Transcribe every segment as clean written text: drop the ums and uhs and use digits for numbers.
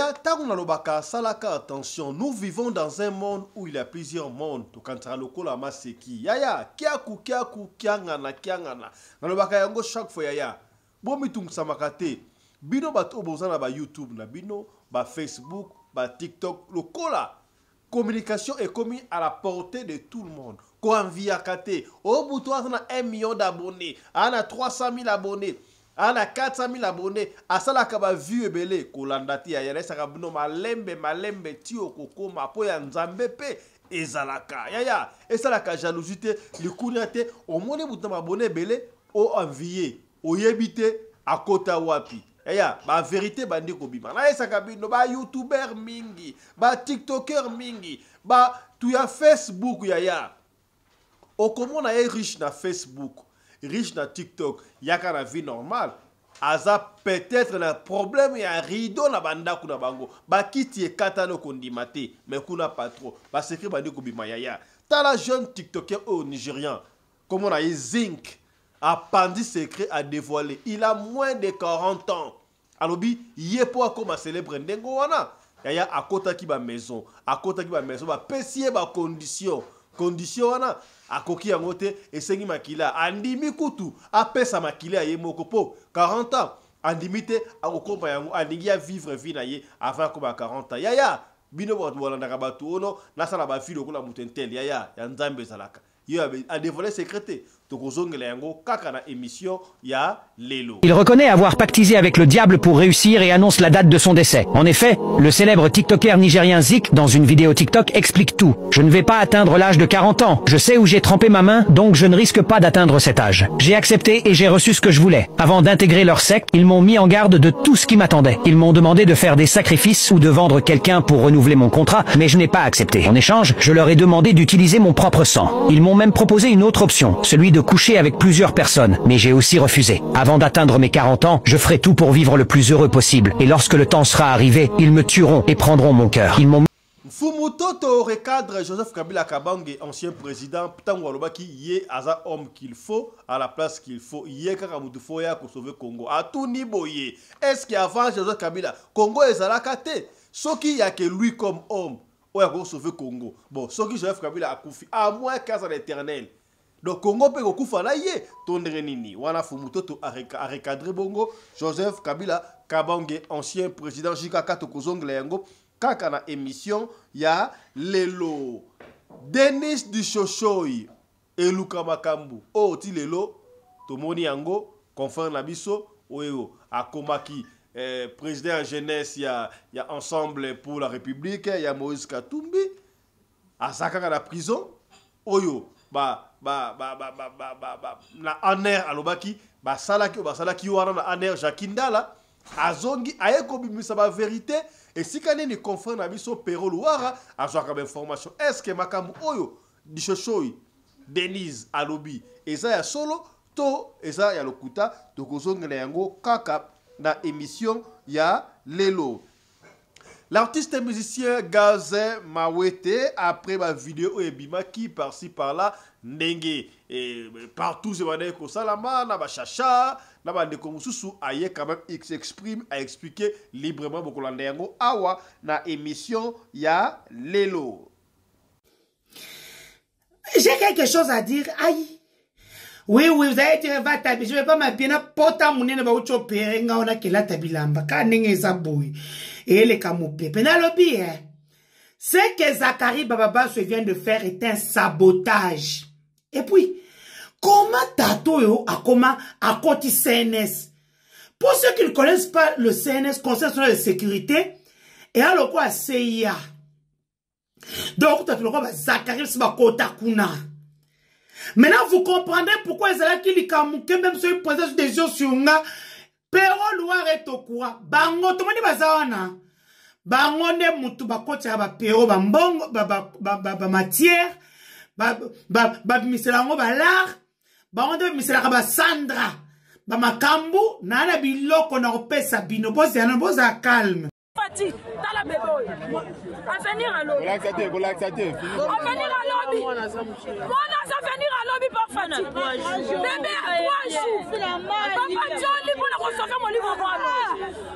Yaya, Tagunalobaka, Salaka, attention, nous vivons dans un monde où il y a plusieurs mondes. Quand tu as le col à Maseki, Yaya, Kiaku, Kiangana, Nalobaka yango chaque fois, Yaya. Bomitung Samakate, Bino Bato Bozana ba YouTube, na Bino, ba Facebook, ba TikTok, le cola. Communication est commise à la portée de tout le monde. Quand via Kate, au bout de 1 million d'abonnés, on a 300 000 abonnés. On a 400 000 abonnés. À ça, la kaba vu et belé. Kolandati, ya yare sakabno malembe, tio koko, mapoya nzambepe, ezalaka. Ya. Et ça, la jalousie, le kouniate, au moins, vous avez abonné belé, au envié, au yébité, à kota wapi. Ya, ba vérité, bandi kobima. Na sakabino, ba youtuber mingi, ba tiktoker mingi, ba tu ya Facebook, ya. Au comment on est riche na Facebook. Riche dans TikTok, il y a une vie normale. Aza peut-être un problème, il y a un rideau na banda kuna bango. Ba kiti e katano kondimate, mais kuna pas trop. Ba sekri bandi kubima yaya. T'as la jeune TikToker au Nigérian, comme on a eu Zinc, appendit secret à dévoiler. Il a moins de 40 ans. Alobi, yé pour comme célèbre ndengo wana. Yaya à côté qui ba maison, ba pesier ba condition wana. Akoki yangote esengi makila andimi kutu apesa makila ye mokopo 40 ans andimite akokompa yango andingi vivre vie na ye avant ko ba 40 ans yaya bino bolanda kabatu ono nasala ba filo kula mutentel yaya ya nzambe zalaka yo a dévoilé secrété tokozongela yango kaka na émission ya lelo. Il reconnaît avoir pactisé avec le diable pour réussir et annonce la date de son décès. En effet, le célèbre TikToker nigérien Zik, dans une vidéo TikTok, explique tout. Je ne vais pas atteindre l'âge de 40 ans. Je sais où j'ai trempé ma main, donc je ne risque pas d'atteindre cet âge. J'ai accepté et j'ai reçu ce que je voulais. Avant d'intégrer leur secte, ils m'ont mis en garde de tout ce qui m'attendait. Ils m'ont demandé de faire des sacrifices ou de vendre quelqu'un pour renouveler mon contrat, mais je n'ai pas accepté. En échange, je leur ai demandé d'utiliser mon propre sang. Ils m'ont même proposé une autre option, celui de coucher avec plusieurs personnes, mais j'ai aussi refusé. Avant d'atteindre mes 40 ans, je ferai tout pour vivre le plus heureux possible. Et lorsque le temps sera arrivé, ils me tueront et prendront mon cœur. Ils m'ont Fumutoto recadre Joseph Kabila Kabange, ancien président, Tango Alobaki, yé aza homme qu'il faut, à la place qu'il faut, yé Kakamutufoya pour sauver Congo. À tout niveau yé. Est-ce qu'avant Joseph Kabila, Congo est à la kate? Ce qui y a que lui comme homme, ou a sauver Congo. Bon, ce qui Joseph Kabila a koufi, à moins qu'à l'éternel. Donc Congo peut koufa là yé, tondre nini. Wana Fumutoto a recadré Bongo, Joseph Kabila Kabange, ancien président, Jikaka Tokozongle Yango. Kaka na émission ya lelo Denis du Chochoy Eluka Makambu o ti lelo tomoni yango confrère na biso oyo akomaki président en jeunesse ya Ensemble pour la République ya Moïse Katumbi azaka na prison oyo na aner alobaki salaki wana na aner Jakindala azongi ayeko bimisa ba vérité. Et si quand on confrère na biso Pero Louara, a comme information, est-ce que Makambu Oyo, Dishoshoi, Denise, Alobi, et ça ya solo, to, et ça ya lokuta, to kozongela yango kaka na émission ya lelo. L'artiste et musicien Gazé Mawete, après ma vidéo et Bimaki, par-ci par-là, Ndenge, et partout, c'est vrai que Salama, Naba Chacha, Naba Nekomususu, aye quand même, il s'exprime, à expliquer librement beaucoup l'andengo, awa, na émission, ya lelo. J'ai quelque chose à dire, aïe. Oui, vous avez été vatabi, je vais pas m'appeler, pota mounene ba ucho perenga, on a que la tabilamba, ka nenge zaboui. Et les camouflés. Pénalobi, hein. Ce que Zachary Bababa se vient de faire est un sabotage. Et puis, comment Tato a comment à côté CNS? Pour ceux qui ne connaissent pas le CNS, Conseil national de sécurité, et alors quoi, CIA. Donc, Zachary Bakotakuna. Maintenant, vous comprendrez pourquoi ils allaient qu'il y a même sur une présence des gens sur nga. Pero Loire est au courant. Bango, tout le monde bazawana. Bango ne mutu bakoti ba pero ba mbongo ba matière ba miselango ba lar. Bango de miselaka ba Sandra. Ba makambu na na biloko na opesa bino bozi ana boza calme. Fati, tala bébé. À venir à l'eau. Relaxate. À venir à l'obby. Moi, à venir à l'obby par Fati. Bébé, à 3 jours. Papa Johnny, pour la recevoir mon livre.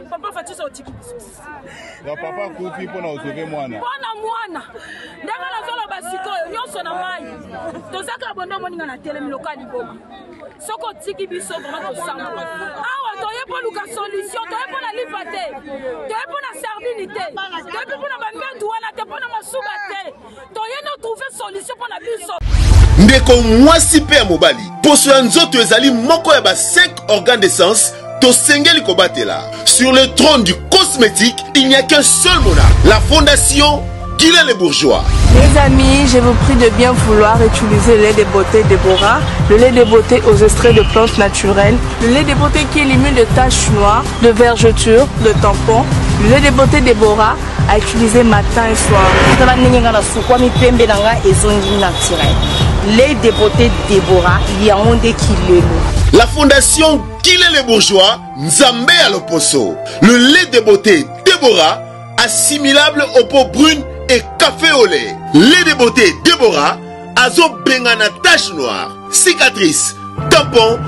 Papa fatisa otiki biso. Ya papa kufi pona osoke mwana. Pona mwana. Ndanga na zolo basiko nyonso na mai. Tozaka bondo moninga na télé lokali boma. Soko otiki biso vraiment to sanga. Awa toye po luka solution, toye po na lipate. Toye po na sardinité. Toye po na bamendu wana te po na masuba te. Toye no trouver solution po na biso. Ndeko mwasi pe ya mobali poso ya nzoto ezali moko ya ba 5 organes d'essence tosengeli kobatela. Sur le trône du cosmétique, il n'y a qu'un seul monarque, la fondation Guylaine Les Bourgeois. Les amis, je vous prie de bien vouloir utiliser le lait de beauté Déborah, le lait de beauté aux extraits de plantes naturelles, le lait de beauté qui élimine de taches noires, de vergetures, de tampons, le lait de beauté Déborah à utiliser matin et soir. Lait de beauté Déborah, il y a un des kilés. La fondation Guylaine Les Bourgeois, Nzambe à l'Oposo. Le lait de beauté Déborah, assimilable aux peaux brunes et café au lait. Lait de beauté Déborah, azo bengana tache noire, cicatrice, tampon,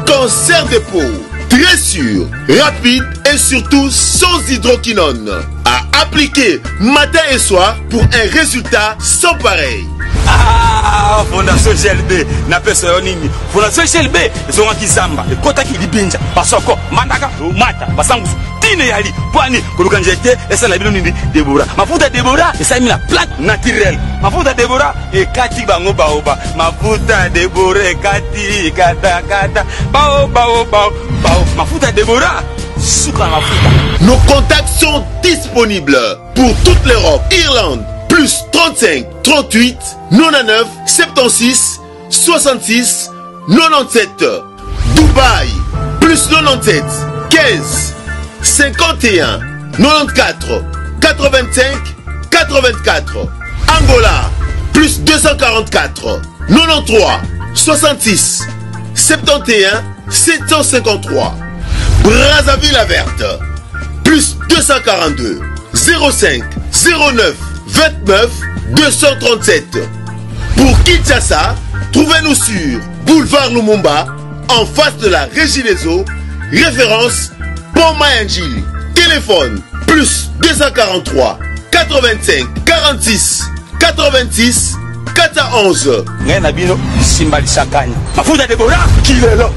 cancer de peau. Très sûr, rapide et surtout sans hydroquinone. À appliquer matin et soir pour un résultat sans pareil. Ah, Fondation GLB, na pesa yonini. Fondation GLB, zonga kizamba, kota kilibinja, basoko, mandaka, mata, basangu, tine yali, pwani, kuluka njete, esa la bino nini, Déborah. Mafuta Déborah, esa mina plante naturelle. Mafuta Déborah, ekati bango baoba. Mafuta Déborah, ekati, kata, kata, bao. Mafuta Déborah, sucre mafuta. Nos contacts sont disponibles pour toute l'Europe, Irlande, plus 35 38 99 76 66 97. Dubaï, plus 97 15 51 94 85 84. Angola, plus 244 93 66 71 753. Brazzaville la Verte, plus 242 05 09 29 237. Pour Kinshasa, trouvez-nous sur Boulevard Lumumba, en face de la Régie des Eaux, référence Pont Mayangili. Téléphone, plus 243 85 46 86 411. Nabino, Simbali Sakani. Mafuta Déborah, qui est là?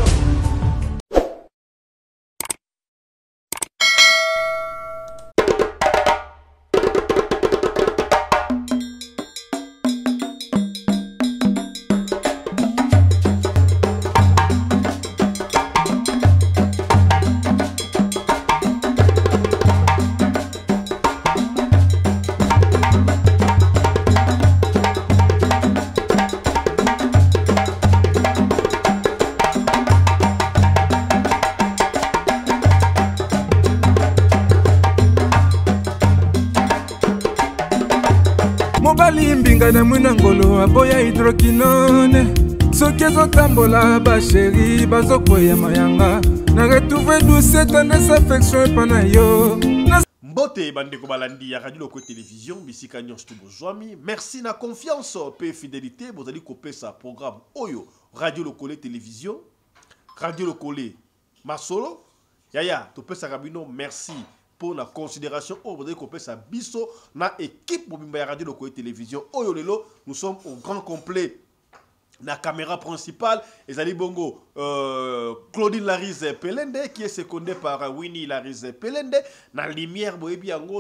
mobali mbinga na mwina ngolo aboya hydroquinone soki ezotambola basheri bazokwea mayanga na retrouve douce tendresse affection epa na yo Mbote bandeko balandi ya Radio Loko Télévision bisika nyonso to bozwami. Merci na confiance pe fidélité bozali kopesa programme oyo Radio Loko Télévision Radio Loko Masolo yaya to pesa kabino merci pour la considération au bozali kopesa biso na équipe mobimba ya Radio Loko Télévision oyo lelo nous sommes au grand complet. La caméra principale, Ezali Bongo, Claudine Larise Pelende, qui est secondée par Winnie Larise Pelende. Dans la lumière,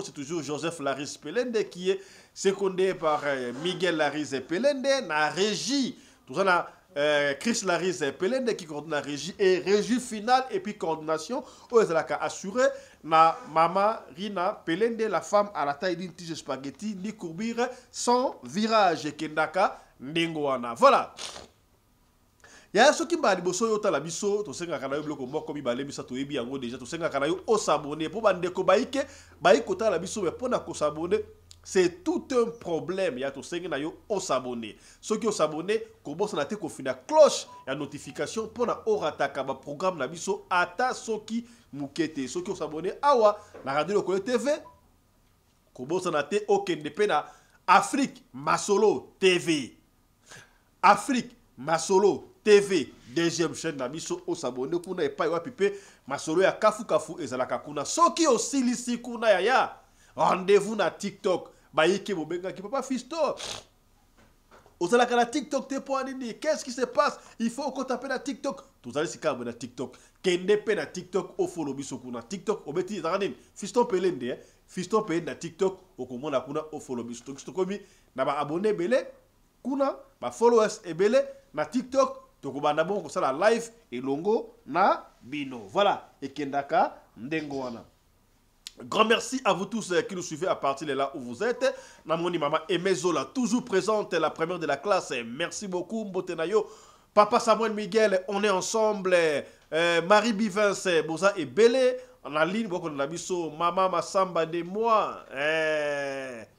c'est toujours Joseph Larise Pelende, qui est secondé par Miguel Larise Pelende. Dans la régie, tout ça, Chris Larise Pelende, qui coordonne la régie, et régie finale, et puis coordination, où elle a assuré, na Mama Rina Pelende, la femme à la taille d'une tige spaghetti, ni courbure, sans virage, Kendaka. Ndengwana. Voilà. Ya soki mbali boso yo tala biso to senga kana yo bloko moko mibale bisa to yebi yango déjà to senga kana yo o s'abonner pour bandeko baike baiko tala biso mais pona ko s'abonner c'est tout un problème ya to senga na yo o s'abonner soki o s'abonner ko bosa na te ko fina cloche ya notification pona o rataka ba programme na biso ata soki mukete soki o s'abonner awa na Radio Loko TV ko bosa na te okende pena Afrique Masolo TV Afrique Masolo TV deuxième chaîne na biso o s'abonner kuna epai wa pipe masolo ya kafu kafu ezalaka kuna soki osilisi kuna yaya rendez-vous na TikTok bayike bobenga ki papa Fisto ozalaka na TikTok te po nini qu'est-ce qui se passe il faut qu'on tape na TikTok tozali sika na TikTok kende pe na TikTok o follow biso kuna TikTok obeti zanini Fiston Pelende Fiston Pelende na TikTok okomona kuna o follow biso to komi na ba abonné belé kuna ba followers ebele na TikTok tokobanda bon kosala live elongo na bino voilà ekendaka ndengo wana. Grand merci à vous tous qui nous suivez à partir de là où vous êtes. Namoni maman Emezola toujours présente, la première de la classe. Merci beaucoup Mbotenayo. Papa Samuel Miguel, on est ensemble. Marie Bivens, Boza et Belé. On a ligne, beaucoup de l'abisso. Maman Massamba de moi.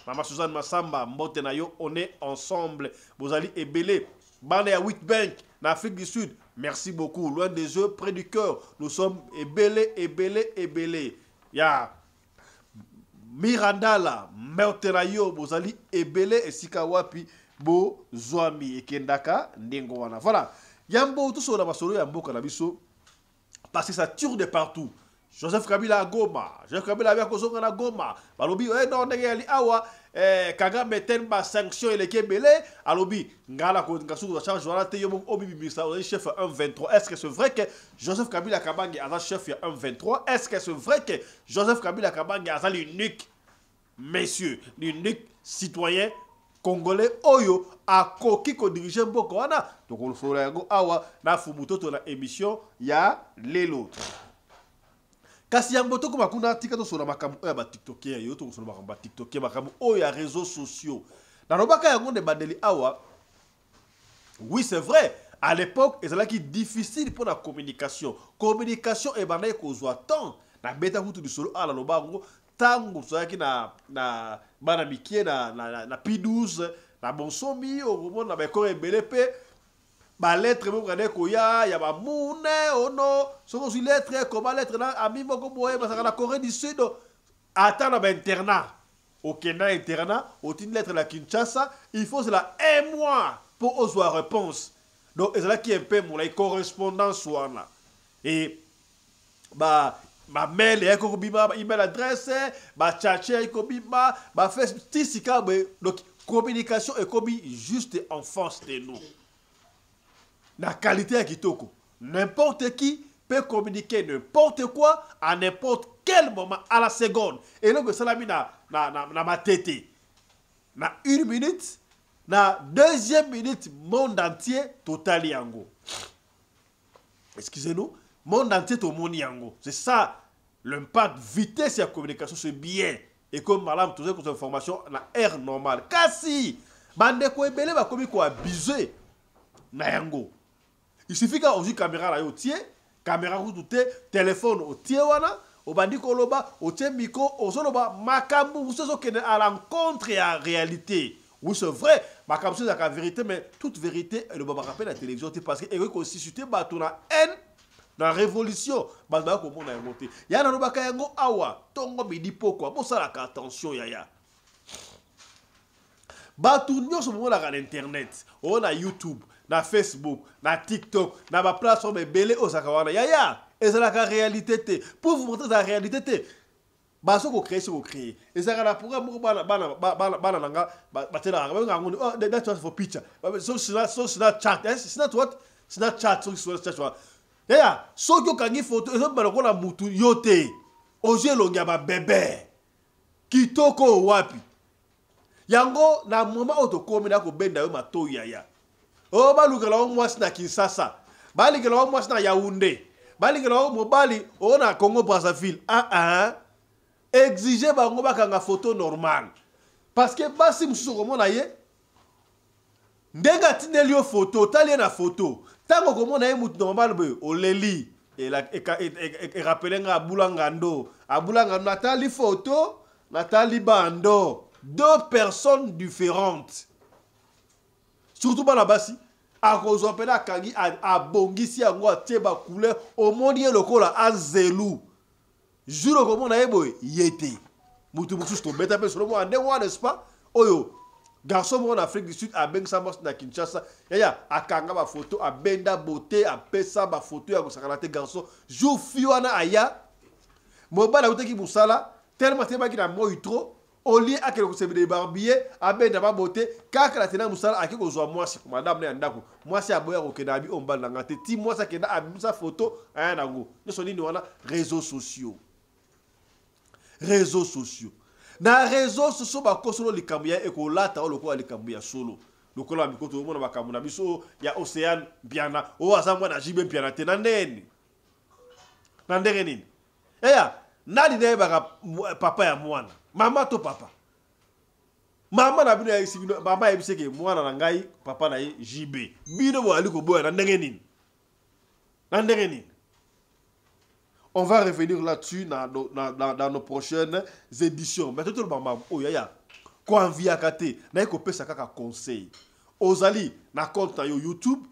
Maman Suzanne Massamba, Mbotenayo, on est ensemble. Bozali et Belé. Bane à Witbank, en Afrique du Sud. Merci beaucoup. Loin des yeux, près du cœur. Nous sommes Ebélé, Ebélé, Ebélé. Ya Mirandala, Mbotenayo, Bozali, Ebélé, et Sikawapi, Bo, Zoami, et Kendaka, Ndengowana. Voilà. Yambo, tout ça, on a masolo, Yambo, Kanabiso. Parce que ça tire de partout. Joseph Kabila à Goma. Joseph Kabila à Kozonga à Goma. Balobi, non, Negeli Awa. Kagame tenba sanction et les Kébélé. Alobi, Ngala Kongasu, charge, voilà, Teyomo, Obi, chef 1-23. Est-ce que c'est vrai que Joseph Kabila Kabangi a chef 1-23? Est-ce que c'est vrai que Joseph Kabila Kabangi a l'unique, messieurs, l'unique citoyen congolais Oyo a koki ko diriger Mboko wana? Donc on le fera awa na fumuto to na émission ya lelo. Kasi yango to kuma kuna tika to sona makambo oya ba TikToker yo to sona makambo ba TikToker makambo oya réseaux sociaux. Na lobaka yango de bandeli awa. Oui, c'est vrai. À l'époque, c'est là qui est difficile pour la communication. Communication et bandai kozwa temps. Na beta kutu du solo ala lobango tango so yaki na bana mikie na P12 na bonsomi au moment na ba ko ebele pe ba lettre mo kane ko ya ba mune ono so si lettre comment lettre na ami moko boye ba na Corée du Sud attendre ba internat au Kenya internat au tin lettre la Kinshasa il faut cela un mois pour avoir réponse donc c'est là qui est un peu mon correspondance wana et ba ma mail et bima email adresse ba tchatcher bima ba Facebook tisika donc communication est comme juste en face de nous. La qualité à kitoko. N'importe qui peut communiquer n'importe quoi à n'importe quel moment, à la seconde. Et donc, ça l'a mis na ma tête. Na 1 minute, na 2e minute, monde entier, total yango. Excusez-nous, monde entier, tout le monde yango. C'est ça, l'impact, vitesse et la communication, c'est bien. Et comme madame, toutes les informations, la air normale. Kasi, bande ko ebele ba komi ko abusé na yango. Il suffit qu'on ait caméra là, caméra route, téléphone au wana, au bandi koloba, au micro, au soloba, makambu, vous savez à l'encontre et à la réalité. Oui, c'est vrai, makambu c'est la vérité, mais toute vérité, elle ne va pas rappeler la télévision, parce que elle est suscité par la haine, dans la révolution, parce que comment on a monté. Il y a un yango awa, tongo bidi poko, bon ça la attention yaya. Batou nyo ce moment là à internet, on a YouTube. Na Facebook, na TikTok, na ma plateforme belé au Sakawana. Yaya, et c'est la réalité. Pour vous montrer la réalité, bah ce qu'on crée, c'est qu'on crée. Et ça la pour bananga, batela, oh, that's what for picture. So Snapchat, c'est not what? Snapchat, so Snapchat. Yaya, so yo kangi photo, eso baloko na mutu yote. Oje longa ba bébé. Kitoko wapi. Yango na moment otokomi na ko benda yo mato yaya. Oh, balugela wa mwasi na Kinshasa. Baligela wa mwasi na Yaoundé. Baligela wa mobali o na Congo Brazzaville. Exiger bango bakanga photo normale. Parce que basi mususu komona ye. Ndenga tineli yo photo, tali na photo. Tango komona ye mutu normal be oleli et rappelenga abulangando. Abulangando natali photo, natali bando. 2 personnes différentes. Surtout dans la basi. A cause on peut la kangi a bongisi yango a teba couleur au monde ye lokola a zelou. Juro comme on a ebo yete. Mutu mutu sto beta pe solo mo ande wa n'est-ce pas? Oyo. garçon en Afrique du Sud a ben sa mos na Kinshasa yaya akanga ba photo a benda beauté a pesa ba photo ya kosakana te garçon jour fiwana aya mobala uteki musala tellement ki na moi trop au lieu à quelque chose de barbier a benda ba beauté kaka la tena musala aki ko zo moi madame na ndako moi c'est aboya ko kenabi omba na ngate ti moi ça kenda abisa photo aya nango nso nini wana réseaux sociaux na réseaux sociaux ba kosolo likambu ya ekolata o lokola likambu ya solo lokola mikoto mona makambu na biso ya Océane Biana o azamwa na jibe Biana te na ndeni na ndenge nini eya nani ne ba papa ya mwana mama to papa mama na bino ya isibino mama ya biseke mwana na ngai papa na ye jibe bino bo aliko boya na ndenge nini On va revenir là-dessus dans nos prochaines éditions. Mais tout le monde, oh yaya, quoi via kate, na ko pesa kaka conseil. Ozali na compte na YouTube,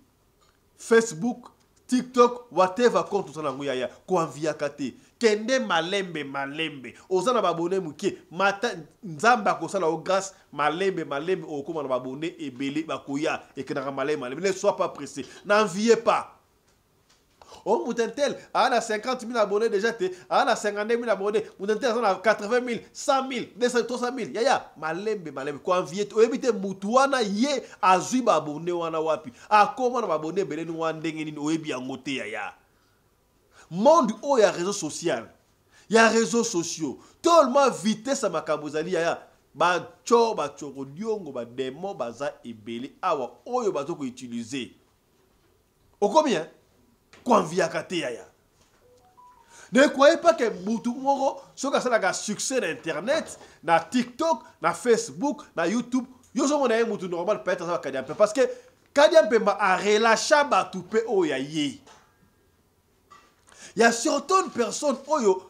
Facebook, TikTok, whatever compte ça na yaya, quoi via kate. Kende malembe. Ozana babone muke, mata nzamba ko sala o grâce malembe o koma na babone ebele bakoya et que na malembe. Ne sois pas pressé. N'enviez pas. Oh, Moutentel, on a 50 000 abonnés déjà, on a 52 000 abonnés, Moutentel, on a 80 000, 100 000, 200 000, yaya, malembe, quoi envier, ou éviter Moutouana, ye, azui abonné, wana wapi, a comment on abonné, belen, wandengeni, ou ebi angote, yaya. Monde où il y a réseaux sociaux, il y a réseaux sociaux, tout le monde vitesse à ma kabozali, yaya, ba choro, diongo, ba démon, baza, ebele, awa, oyo, ba toko utiliser. Au combien? Quoi via kate yaya. Ne croyez pas que Boutou Moro, ce que ça a succès d'internet, na TikTok, na Facebook, na YouTube, yo so mona Boutou normal peut être ça Kadiampe parce que Kadiampe a relâché Batoupe oyaye. Il y a certaines personnes oyo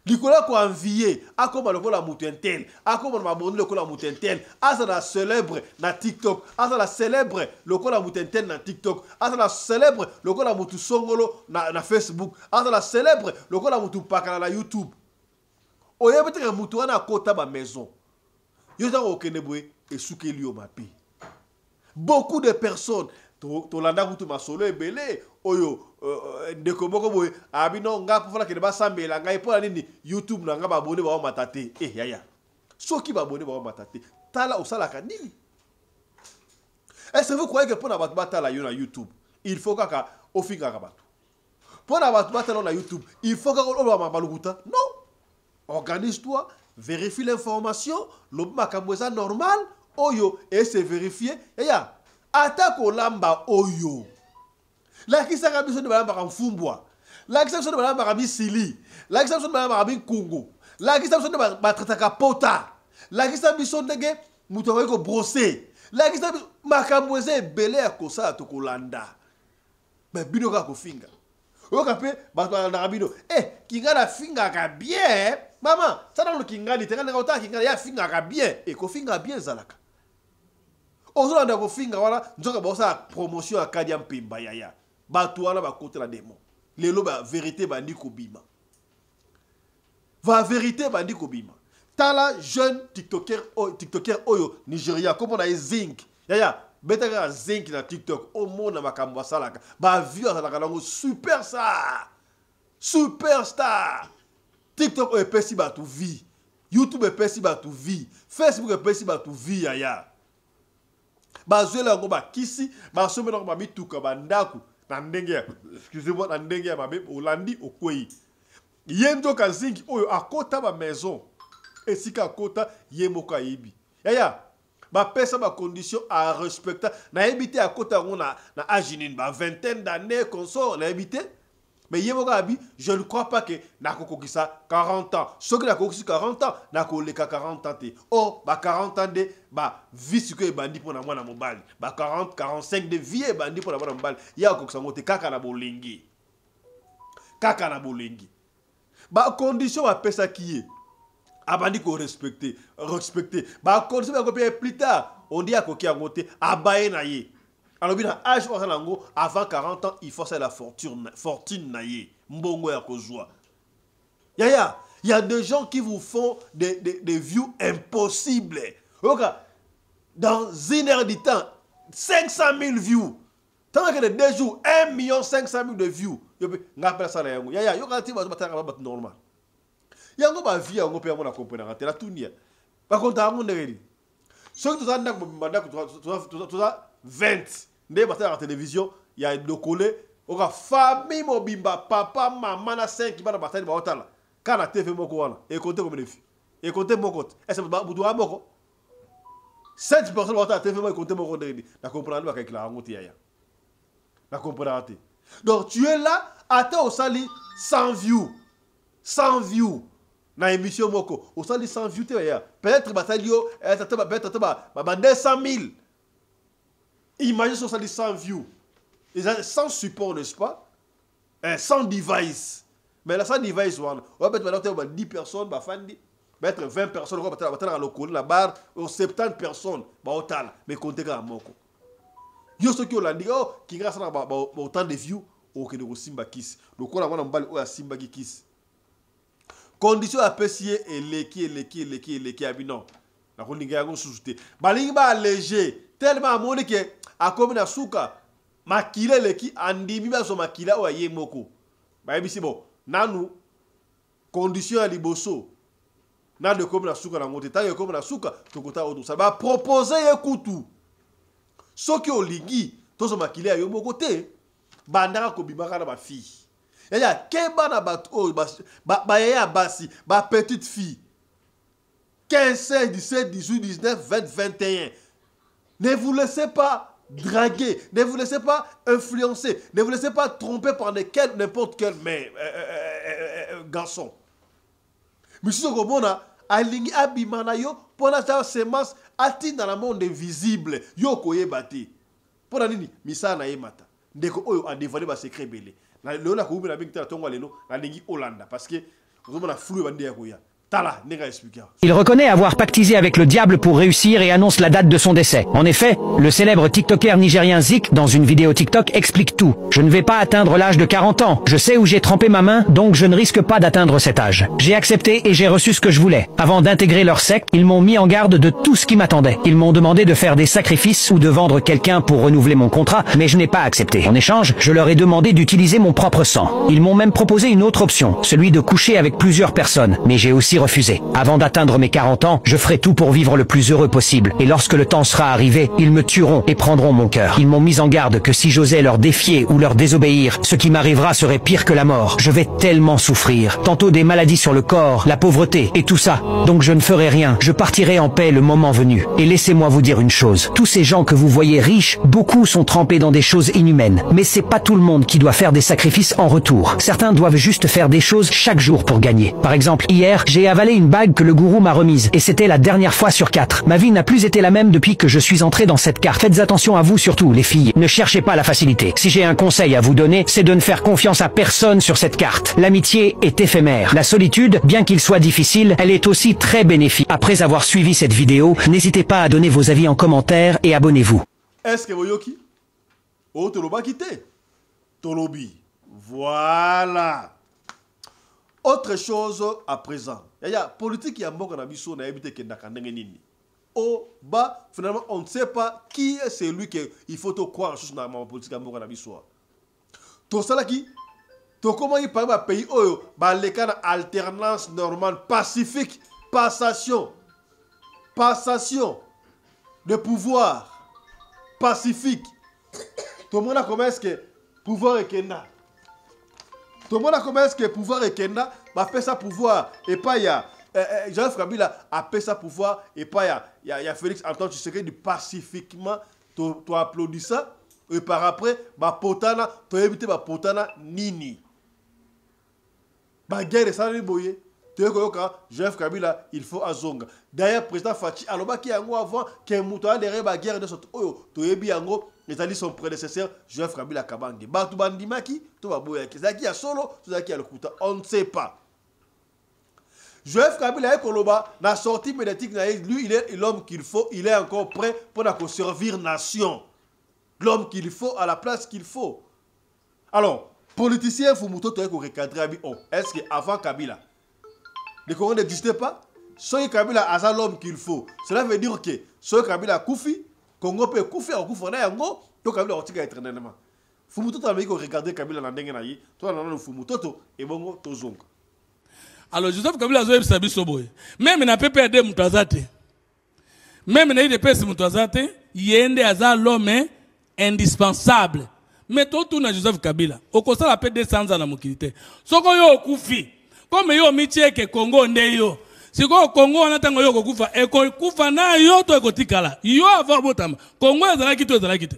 Likola ko envier, a comme le la Moutentel, a comme ma bonne le la Moutentel, a ça la célèbre na TikTok, a ça la célèbre le la Moutentel na TikTok, a ça la célèbre le la Moutou Songolo na Facebook, a ça la célèbre le la Moutou Pakala na YouTube. Oye peut-être Moutou na kota ba maison. Yo ta okenebwe et soukeli o mapi. Beaucoup de personnes tolanda kutu masolo ebele oyo ndekomoko boye abino nga pofala kene basambela ngai po nini YouTube na nga babone ba matate yaya soki babone ba matate tala osala ka nini. Est-ce que vous croyez que pour na batala yo na YouTube il faut kaka ofinga ka batu pour na batala na YouTube il faut kaka oba mabalukuta non, organise-toi, vérifie l'information lo makamweza normal oyo et c'est vérifié yaya. Atako lamba oyo. La kisa kabiso de balamba kamfumbwa. La kisa de balamba kabisili. La kisa de balamba kabikungu. La kisa de balamba pota. La kisa biso ndenge muto ko brosser. La kisa makamweze belé akosa tokolanda. Mais bino ka ko finga. O kape ba na bino. Kinga na finga ka bien. Maman, ça dans le kinga li tenga ngota kinga ya finga ka bien et ko finga bien zalaka. Aujourd'hui, on a finga wala nzoka bosa promotion à Kadiampe yaya. Batu wana ba côté la démon. Lelo ba vérité bandi ko bima. Va vérité bandi ko bima. Tala jeune TikToker oyo Nigeria comme on a Zinc. Yaya, betaka Zinc na TikTok au monde na makambo salaka. Ba view salaka nango superstar. Superstar. TikTok o epesi batu vie. YouTube epesi batu vie. Facebook epesi batu vie yaya. Bazwela ngo ba kisi ba somela ngo ba mituka bandaku na ndenge excusez-moi na ndenge ya mabe olandi okwei yendo ka zingi oyo akota ba maison esika akota yemoka yibi yaya ba pesa ba condition à respecter na ebité akota ngo na ajinin ba vingtaine d'années consort na ebité mais yemoka abi je ne crois pas que na kokokisa 40 ans ce que na kokisi 40 ans na koleka 40 ans te oh ba 40 ans de ba vie ce que bandi pona mwana mobali ba 40 45 de vie bandi pona mwana mobali ya kokisa ngote kaka na bolengi ba condition ba pesa kiye abandi ko respecter ba condition ba ko plus tard on dit akoki ngote abaye na ye. Alors, bien, âge avant 40 ans, il faut faire la fortune naïe. Mbongo ya kozwa. Yaya, il y a des gens qui vous font des views impossibles. dans 1 heure du temps, 500 000 views. Tant que de 2 jours, 1 500 000 de views. On appelle ça la yango. Yaya, yo quand tu vas battre normal. Yango ba vie yango pe amona comprendre rater la tunia. Par contre, à mon eri. Ce que tu as tu as 20. Ndé battre à la télévision, il y a de collé. On a famille mobimba, papa, maman, na 5 qui va dans bataille ba otala. Quand la TV moko wana, et compter comme des filles. Et compter mon compte. Est-ce que vous doit moko? 7 personnes vont à TV, et compter mon compte. La comprendre avec la ngoti yaya. La comprendre. Donc tu es là, attends au sali 100 views. 100 views. Na émission moko. Au sali 100 views yaya. Peut-être batalio, peut-être 200 000. Imagine sur sali 100 views. Sans support, n'est-ce pas? Sans device. Mais là, sans device, on va mettre 10 personnes, mettre 20 personnes, on va mettre la barre, 70 personnes, mais compter à moko. Yo ce qui dit, oh, qui grâce à autant de views, au que de Simba Kiss. Donc on a un bal ou à Simba Kiss. Condition à pessier et leki abinon. La kondiga on sous-jeté. Balinga léger, tellement mon que à comme na souka. Makile leki andimi ba so makila o aye moko. Ba bisi bon. Nanu condition à liboso. Na de comme na souka na ngote ta comme na souka to kota odo. Ça va proposer ekutu. Soki olingi to so makile ayo moko te. Bandaka ko bimaka na ba fille. Yaya keba na ba o ba yaya basi ba petite fille. 15, 16, 17, 18, 19, 20, 21. Ne vous laissez pas draguer, ne vous laissez pas influencer, ne vous laissez pas tromper par n'importe quel garçon. Monsieur Gobona, alingi abimana yo, pour la semence, ati dans le monde invisible, yo koye bati. Pour la nini, misa na yemata. Ndeko oyo a dévoilé ba secret belé. Na le la ko ubina bing tala tongwa lelo, na lingi Hollanda parce que vous na flou bandi ya koya. Il reconnaît avoir pactisé avec le diable pour réussir et annonce la date de son décès. En effet, le célèbre TikToker nigérien Zik, dans une vidéo TikTok, explique tout. Je ne vais pas atteindre l'âge de 40 ans. Je sais où j'ai trempé ma main, donc je ne risque pas d'atteindre cet âge. J'ai accepté et j'ai reçu ce que je voulais. Avant d'intégrer leur secte, ils m'ont mis en garde de tout ce qui m'attendait. Ils m'ont demandé de faire des sacrifices ou de vendre quelqu'un pour renouveler mon contrat, mais je n'ai pas accepté. En échange, je leur ai demandé d'utiliser mon propre sang. Ils m'ont même proposé une autre option, celui de coucher avec plusieurs personnes, mais j'ai aussi refusé. Avant d'atteindre mes 40 ans, je ferai tout pour vivre le plus heureux possible. Et lorsque le temps sera arrivé, ils me tueront et prendront mon cœur. Ils m'ont mis en garde que si j'osais leur défier ou leur désobéir, ce qui m'arrivera serait pire que la mort. Je vais tellement souffrir. Tantôt des maladies sur le corps, la pauvreté et tout ça. Donc je ne ferai rien. Je partirai en paix le moment venu. Et laissez-moi vous dire une chose. Tous ces gens que vous voyez riches, beaucoup sont trempés dans des choses inhumaines. Mais c'est pas tout le monde qui doit faire des sacrifices en retour. Certains doivent juste faire des choses chaque jour pour gagner. Par exemple, hier, j'ai avalé une bague que le gourou m'a remise, et c'était la dernière fois sur 4. Ma vie n'a plus été la même depuis que je suis entré dans cette carte. Faites attention à vous surtout, les filles. Ne cherchez pas la facilité. Si j'ai un conseil à vous donner, c'est de ne faire confiance à personne sur cette carte. L'amitié est éphémère. La solitude, bien qu'il soit difficile, elle est aussi très bénéfique. Après avoir suivi cette vidéo, n'hésitez pas à donner vos avis en commentaire et abonnez-vous. Est-ce que vous yoki? Oh, Toloba quitté. Tolobi. Voilà. Autre chose à présent. Il y a politique qui a mort dans biso na habité nini. Oh bah finalement on ne sait pas qui est celui que il faut te croire sur la politique à mort dans biso. Tout ça là qui to comment il parle pays oyo ba les cas alternance normale pacifique passation de pouvoir pacifique. Tout le monde a comment est-ce que pouvoir est kenda. Tout le monde a comment est-ce que pouvoir est kenda, bah fait ça pouvoir et pas il y a Joseph Kabila a fait ça pouvoir et pas il y a Félix Antoine Tshisekedi pacifiquement tu applaudis ça et par après bah potana tu éviter bah potana nini bah guerre ça les boyer tu es quoi Joseph Kabila il faut azonga d'ailleurs président Fachi aloba qui yango avant que muto derrière bah guerre de sorte oyo tu ebi yango les son prédécesseur Joseph Kabila Kabange batu bandimaki to baboya kezaki a solo kezaki a lokuta on ne sait pas. Joseph Kabila est Koloba, la sortie médiatique, lui, il est l'homme qu'il faut, il est encore prêt pour servir nation. L'homme qu'il faut à la place qu'il faut. Alors, politicien, il faut que recadrer. Est-ce qu'avant Kabila, les Congolais n'existaient pas? Soy Kabila a l'homme qu'il faut. Cela veut dire que Soy Kabila Koufi, Congo peut Koufi, ou Koufi, Yango, to Kabila Otika éternellement. Fumutoto a regardé Kabila Nandengenayi, toi non Fumutoto, et Bongo Tozong. Alors Joseph Kabila Zoé Sabi Soboy. Même na PPRD Mutazate. Même na IDPS Mutazate, yende aza l'homme indispensable. Mais tout na Joseph Kabila. Au constat la paix 200 ans na mokilité. Soko yo Koufi. Comme yo mitie ke Congo ndeyo. Siko Congo on attend yo kufa e kufa na yo to ekotikala. Yo ava botama. Congo ezalaki to ezalaki te.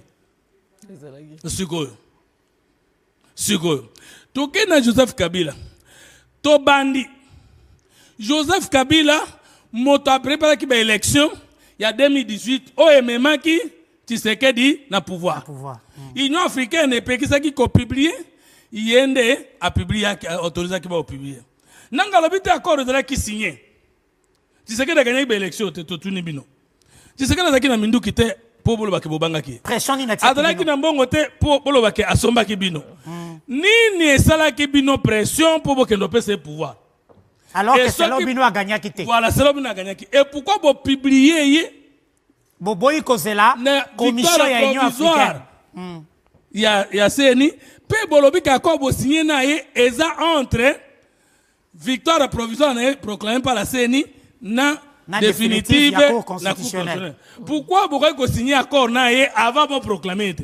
Siko. Toke na Joseph Kabila. To bandi. Joseph Kabila moto a préparé qui ba élection il y a 2018 OMMA qui Tshisekedi na pouvoir. L'Union africaine et pays qui ko publié yende a publié autorisé qui va publier. Nanga lobite accord de la qui signé. Tshisekedi a gagné l'élection to tuni bino. Tshisekedi a zaki na mindu kite po bolo ba ke bobanga ki. Pression ni na tshisekedi. Adala ki na mbongo te po bolo ba ke asomba ki bino. Ni esala ki bino pression po bo ke no pese pouvoir. Alors que c'est l'Obino a gagné qui voilà, c'est l'Obino a gagné qui. Et pourquoi vous publiez Boboy Kozela, commission ya Union africaine. Il y a CNI. Pe bolobi ka ko bo signé na ye eza entre victoire provisoire proclamée par la CNI na définitive na constitutionnelle. Pourquoi vous ko signé accord na ye avant de proclamer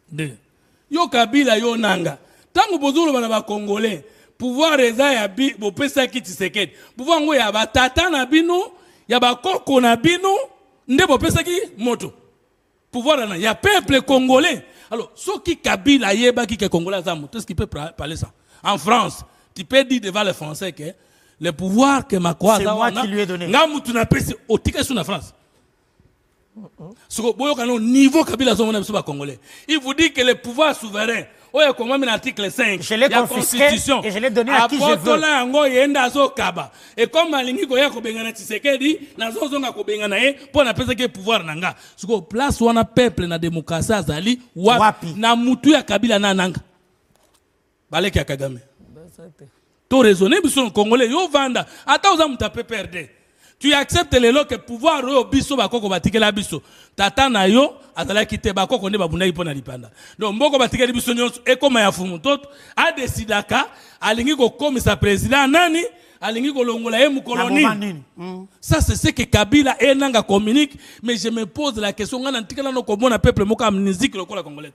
de yo Kabila yo nanga. Tango bozolo bana ba congolais pouvoir eza ya bi bo pesa ki Tshisekedi pouvoir ngo ya batata na bino ya bakoko na bino nde bo pesa ki moto pouvoir na ya peuple congolais. Alors ce qui Kabila yeba ki ke congolais za moto, est-ce qu'il peut parler ça en France? Tu peux dire devant les Français que le pouvoir que Macron c'est moi qui lui ai donné nga mutu na pesa otika sur la France. Ce que boyo kano niveau Kabila zo mona biso ba congolais, il vous dit que le pouvoir souverain oye comme l'article 5 je l'ai confisqué et je l'ai donné à qui je veux. Yango yenda zo kaba et comme alingi ko ya ko bengana Tshisekedi na zo zonga ko bengana ye pour na pesa ke pouvoir nanga siko place wana peuple na démocratie azali wapi na mutu ya Kabila na nanga baleki ya Kagame to raisonner biso congolais yo vanda ata oza muta PPRD tu acceptes les lois que pouvoir au biso bakoko batikela biso tata na yo azala kite bakoko ne babunda ipona lipanda donc mboko batikela biso nyonso ekoma ya fumu toto a décidaka alingi ko komisa président nani alingi ko longola ye mukoloni ça c'est ce que Kabila enanga communique. Mais je me pose la question ngana ntikela no komona peuple moko amnésique lokola congolais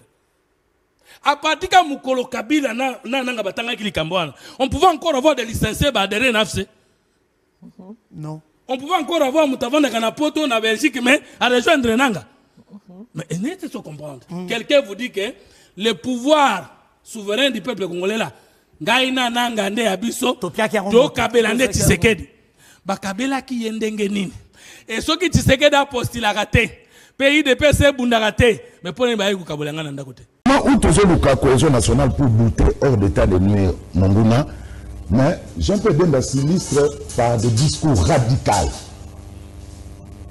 à partir de mukolo Kabila na nanga batanga kilikambwana on pouvait encore avoir des licenciés badere nafse non. On pouvait encore avoir Moutavanda Kanapoto en Belgique, mais à rejoindre Nanga. Mais il n'est pas de comprendre. Quelqu'un vous dit que le pouvoir souverain du peuple congolais là, Gaïna Nanga Nde Abiso, To Kabela Nde Tshisekedi. Ba Kabela ki yendenge nini. Et ceux qui Tshisekedi a postulé à rater, pays de PC Bunda raté, mais pour les baïs ou Kabolanga Nanda côté. Moi, où toujours la cohésion nationale pour lutter hors d'état de nuire Manguna. Mais Jean-Pierre Bemba s'illustre par des discours radicaux.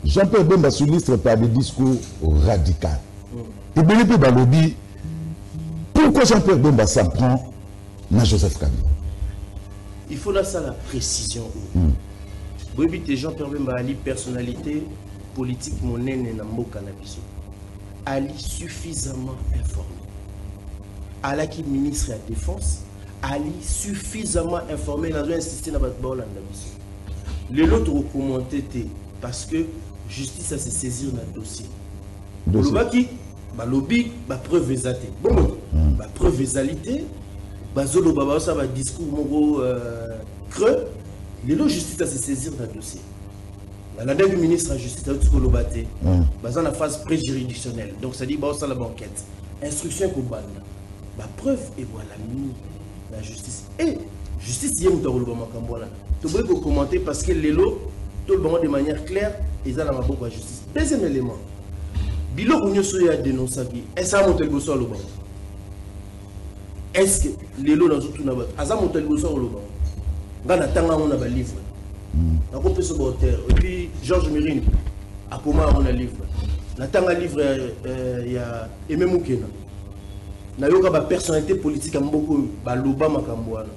Jean-Pierre Bemba s'illustre par des discours radicaux. Et bien, dans le lobby, pourquoi Jean-Pierre Bemba s'en prend à Joseph Kabila? Il faut là ça la précision. Oui, Jean-Pierre Bemba a personnalité politique monnaie Nambo Canabiso. Ali suffisamment informé. Ali qui ministre de la Défense. Ali suffisamment informé, nous avons insisté dans votre bol. Les autres ont commenté parce que justice a se saisir dans le dossier. Le baki, bah lobby, bah preuve exaltée. Bon, bah preuve exaltée, bah zolo bah ça va discours mongo creux. Les autres justice a se saisir dans le dossier. La dernière ministre de la justice a tout lobaté. Bah dans la phase pré-juridictionnelle. Donc ça dit bah ça la banquette. Instruction pour ban. Bah preuve et voilà la justice. Et justice, il y a un peu de commenter parce que les lots, tout le monde de manière claire, ils ont la beaucoup de justice. Deuxième élément, Bilo Ounyoso a dénoncé, est-ce que monté le bosso au est-ce que les lots dans tout le monde, est-ce que monté le bosso au Loban? Dans la tanga, on a un livre. On a compris ce terre. Et puis Georges Mérine, à comment on a un livre. La tanga livre, il y a Aimé Moukena. Na yoka ba personnalité politique am beaucoup ba loba makambo wana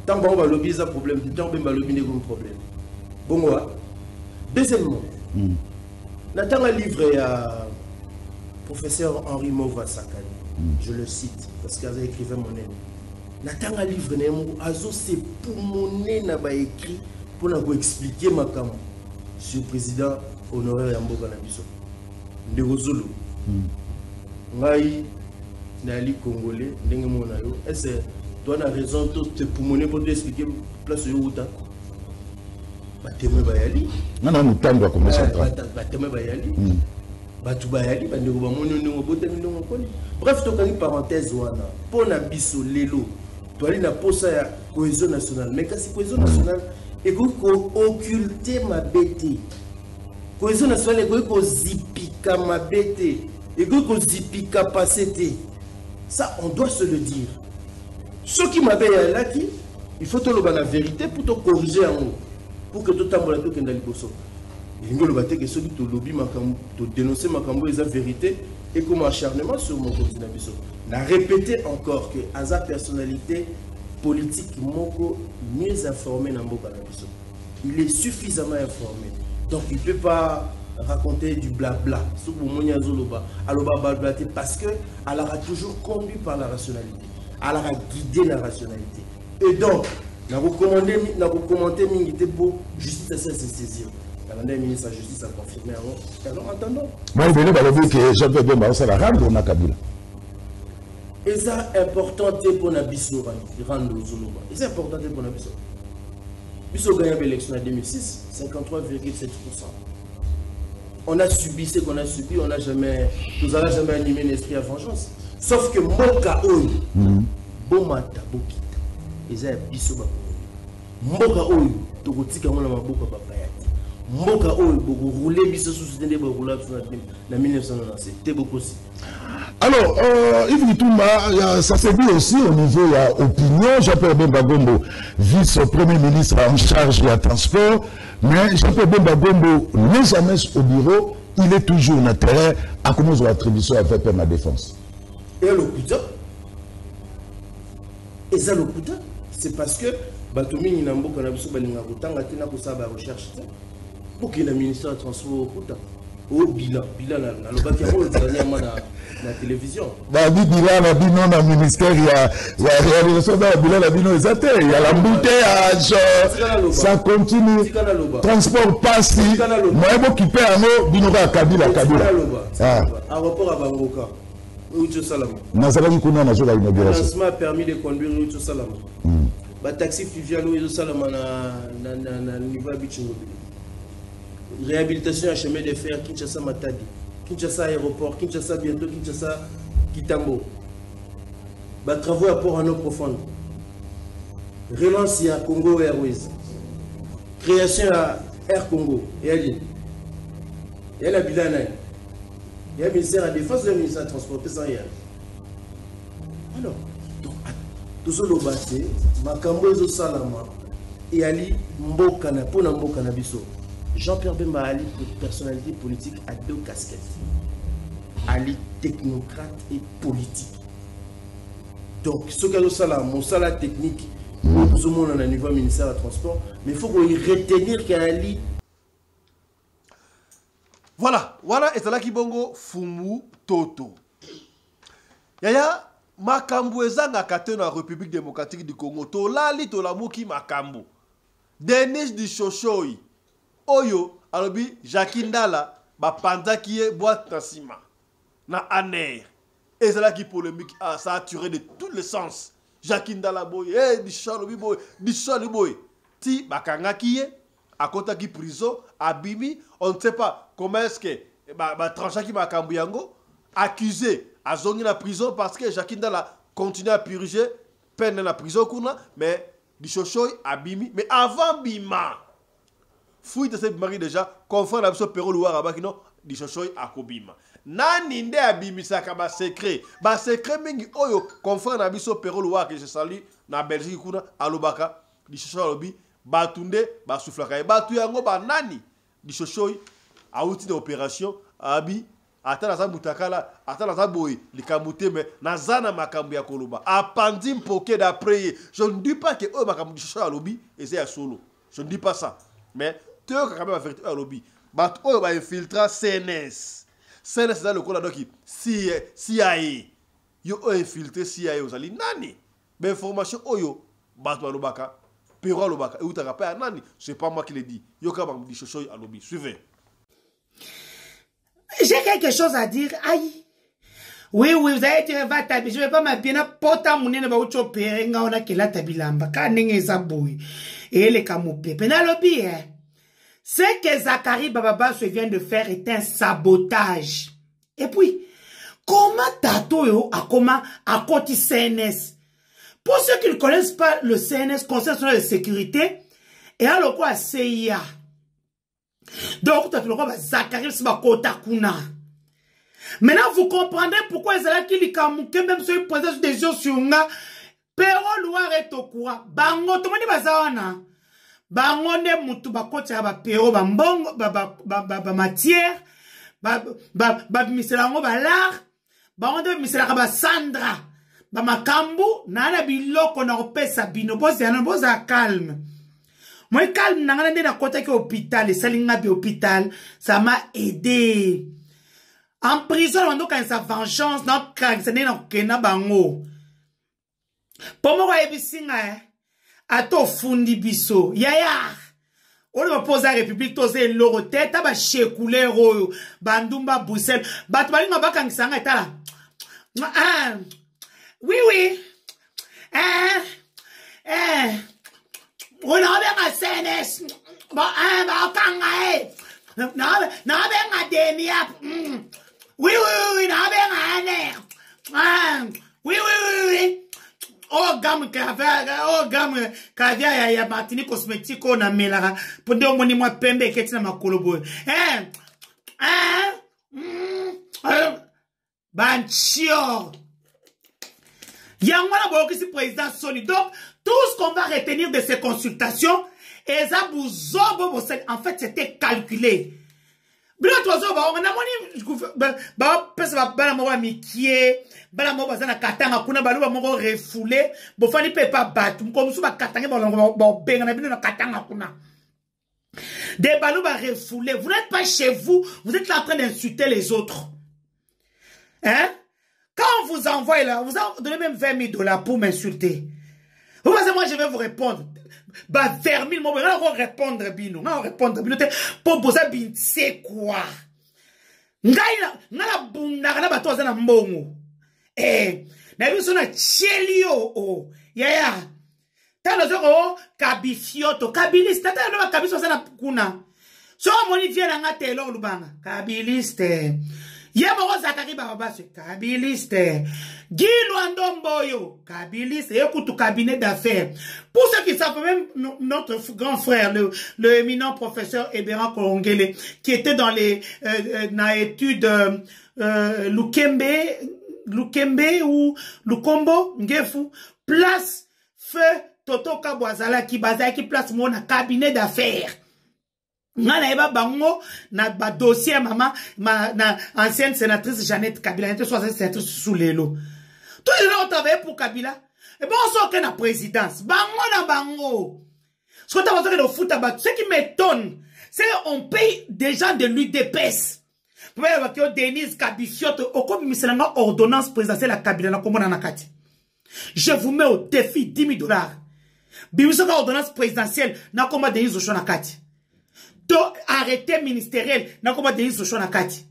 tant ba lobby za problème tant ba lobby ne comme problème Bon, deuxièmement, Nathan a livré à professeur Henri Mova Sakani, je le cite parce qu'il avait écrit mon nom. Nathan a livré Azo c'est pour mon nom écrit pour nous expliquer ma cam sur le président honoraire Yamboka Nabiso. Ndegozolo. Ngai Nali Congolais, Ndengemonayo. Est-ce que tu as raison pour mon pour expliquer place où tu as Bateme Bayali. Non, non, nous t'en doit commencer à travailler. Bateme Bayali. Batu Bayali, Bandego Bamono, bref, tu as une parenthèse pour Nabiso Lelo. Tu as une pose à cohésion nationale. Mais quand c'est cohésion nationale, il faut occulter ma bête. Cohésion nationale, il faut zipika ma bête. Il faut zipika passété. Ça, on doit se le dire. Ce qui m'a payé là, il faut te le dire la vérité pour te corriger en haut. Pour que tu t'en vas dans le bosso. Il faut que celui qui te lobby, te dénoncer ma cambo, la vérité et comme acharnement sur mon continent. On a répété encore que Aza personnalité politique mieux informée dans Mboka Nabiso. Il est suffisamment informé. Donc il ne peut pas raconter du blabla. Parce qu'elle aura toujours conduit par la rationalité. Elle aura guidé la rationalité. Et donc, nous avons commenté pour justice à se saisir. Le ministre de la Justice a confirmé alors attendons. Moi, je vais dire que Jean-Pierre Bemba, ça la rendre au Kabila. Et ça important pour Nabiso rendre aux Zuluba. Et c'est important pour Nabiso. Biso a gagné l'élection en 2006, 53,7%. On a subi ce qu'on a subi, nous n'avons jamais animé l'esprit à vengeance. Sauf que Moka Oyo, Bomata Bokita, et ça Biso Bako. Moka Oyo, Tokotika Mona Maboka Papayati. Moka Oyo, Boko rouler Biso sous le Bogola en 1997. C'était beaucoup aussi. Alors, Yves Nitouma, ça s'est vu aussi au niveau de l'opinion. Jean-Pierre Bemba Gombo, vice-premier ministre en charge de la transport. Mais Jean-Pierre Bemba Gombo n'est jamais au bureau. Il est toujours en terrain à comment on attribution à faire la défense. Et l'Okuta, c'est parce que Batoumi Ninambo Kanabiso Balingaruta, Ngatina Kosaba recherche pour qu'il y ait le ministère de transport au Kuta. Au bilan, la télévision. Bilan, dans le ministère, il y a réalisation dans le bilan, il y a l'embouteillage, ça continue. Transport passe. Moi, je qui paie un mot, Binoga Kabila. À rapport à Bangoka, Oucho Salama. Lancement permis de conduire Oucho Salama. Taxi fluvial Oucho Salama na niveau Bichingo. Réhabilitation à chemin de fer, Kinshasa Matadi, Kinshasa aéroport, Kinshasa bientôt, Kinshasa Kitambo. Travaux à port en eau profonde. Relance à Congo Airways. Création à Air Congo. Et elle y a la Bilana. Il y a le ministère de la Défense et le ministère de la Transport. Alors, tout ce que je Makambo Ezo Salama et Ali Mbokana, pour Mbokana Biso. Jean-Pierre Bemba Ali, personnalité politique à deux casquettes. Ali, technocrate et politique. Donc, ce que c'est mon salaire technique, tout le monde a un niveau ministère de transport, mais il faut retenir qu'Ali. Voilà, et c'est là qui bongo Fumu Toto. Yaya, Makambo ezanga kate na République démocratique du Congo. To lali to la muki Makambo. Denis du Shoshoi. Oyo, alobi, Jacques Ndala, Bapanda qui est boîte tassima. Na aner. Et c'est là qui polémique, ça a tiré de tous les sens. Jacques Ndala boy, Dishalobi boy, Dishalobi boy. Ti, Bakanga qui est, à côté qui prison, Abimi, on ne sait pas comment est-ce que, Tranchaki Makambuyango, accusé, à zongi la prison parce que Jacques Ndala continue à purger, peine dans la prison, mais Dishoshoi, Abimi, mais avant Bima. Fouille de cette mari déjà, confrère la personne Perro Louar Abakino, di Chochoy Akobima. Nani nde abimisa kaba secret. Ba secret mingi oyo, confrère na biso Perro Louar que je salue, na Belgique kuna, alobaka, di Chochoy alobi, batunde, ba souflaka. Batu yango ba nani, di Chochoy, a outil d'opération, abi, ata na za mutakala, ata na za boy, likamute me, na zana makambu ya koloba. Apandi mpoke d'après. Je ne dis pas que oyo makambu di Chochoy alobi, et c'est à solo. Je ne dis pas ça. Mais, tu as quand même la vérité à lobby. Bat oyo ba infiltra CNS. CNS dans le cola doki CIA. Yo infiltré CIA ozali nani. Mais information oyo bat lobaka. Pero lobaka et utaka pa nani. C'est pas moi qui le dis. Yo ka ba mdi chocho à lobby. Suivez. J'ai quelque chose à dire. Aïe. Oui, vous avez été va tabi. Je vais pas m'appeler na pota munene ba ucho perenga ona kela tabilamba. Ka nenge zaboui. Et les kamoupe. Penalobi, hein. Ce que Zachary Bababa se vient de faire est un sabotage. Et puis, comment Tato a côté CNS? Pour ceux qui ne connaissent pas le CNS, Conseil national de sécurité, et alors quoi, CIA. Donc, Zachary Bababa. Maintenant, vous comprendrez pourquoi ils allaient qu'il y a même sur une présentation des gens sur nga, Pero Loire est au courant. Bango, tout le monde bazawana. Bangonde mutu bakoti ba pero ba mbongo ba matière ba miselango ba lar bangonde miselaka ba Sandra ba makambu na biloko na opesa bino boza calme. Moi calme na ngana nde na kota ki hôpital et salinga bi hôpital ça m'a aidé. En prison on doka sa vengeance na kraxene na kena bango. Pomo ko ebisinga Ato fundi biso. Yaya. On va poser la République, toze l'euro tête, ba chekoule royo, bandumba Bruxelles. Batbali ma baka ngisanga etala. Oui, oui. On a bien CNS. Ba kanga na ben demia. Oui, na ben oui, oui. Oh gamme kavia ya Martini cosmétique on a melara pour de moni moi pembe ketina makolobo banchio yangwana boki si président Sony. Donc tout ce qu'on va retenir de ces consultations en fait c'était calculé. Bila tozo ba on a moni ba pesa ba mo mikie bala mo bazana katanga kuna baluba moko refoulé bo fani pe pa batu comme so ba katanga ba benga na bino na katanga kuna des baluba refoulé. Vous n'êtes pas chez vous, vous êtes là en train d'insulter les autres. Hein? Quand on vous envoie là, vous en donnez même 20 000 $ pour m'insulter. Vous pensez moi je vais vous répondre. Bah vers 1000 mots, on va répondre bino, on va répondre bino pour poser bin c'est quoi? Ngaila ngala bunda kana bato za na mbongo. Na biso na chelio o. Yaya. Tano zoko kabifioto, kabiliste, tano ba kabiso za na kuna. So moni vie na ngate lo lubanga. Kabiliste. Yemo Zachary Bababa se kabiliste. Guilo Andomboyo, kabiliste. Écoute cabinet d'affaires. Pour ceux qui savent, même notre grand frère, le éminent professeur Ebera Kolongele, qui était dans les études Lukembe ou Lukombo, Ngefu, place feu Toto Kabwazala qui basait qui place mon cabinet d'affaires. Ngana eba bango na ba dossier maman na ancienne sénatrice Jeannette Kabila était soit sénatrice sous l'élo. Tout les gens ont travaillé pour Kabila. Et bon on sort que la présidence. Bango na bango. Ce qu'on t'a besoin de foot à ce qui m'étonne, c'est qu'on paye des gens de l'UDPS. Pour voir que Denise Kabifiote au comme miselanga ordonnance présidentielle à Kabila na komona na kati. Je vous mets au défi 10 000 $. Bimisaka ordonnance présidentielle na komona Denise Oshona kati. Donc, arrêté ministériel, n'a comment Denis Sochon na kati.